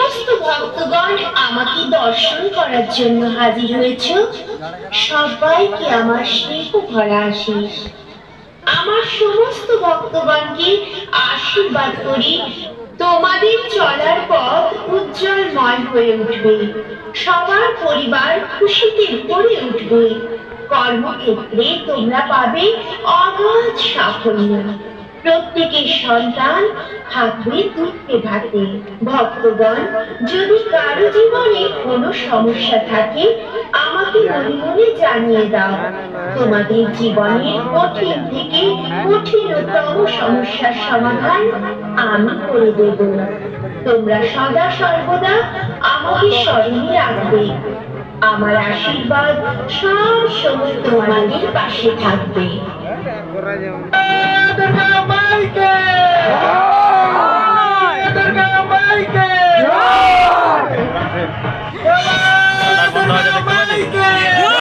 সমস্ত ভক্তগণ আমাকে দর্শন করার জন্য হাজির হয়েছ, সবাইকে আমার স্নেহ ভরা আশিস। আমার সমস্ত ভক্তগণকে আশীর্বাদ করি, তোমাদের চলার পথ উজ্জ্বলময় হয়ে উঠবে, সবার পরিবার খুশিতে ভরে উঠবে, কর্মক্ষেত্রে তোমরা পাবে অগাধ সাফল্য, প্রত্যেকের সন্তান থাকবে দুঃখে ভাতে। ভক্তগণ, যদি কারো জীবনে কোনো সমস্যা থাকে আমাকে মনে মনে জানিয়ে দাও, তোমাদের জীবনের কঠিন থেকে কঠিনতম সমস্যার সমাধান আমি করে দেব। তোমরা সদা সর্বদা আমাকে স্মরণে রাখবে, আমার আশীর্বাদ সব সময় তোমাদের পাশে থাকবে। দুর্গা মাইকে দুর্গা মাইকে দুর্গা মাইকে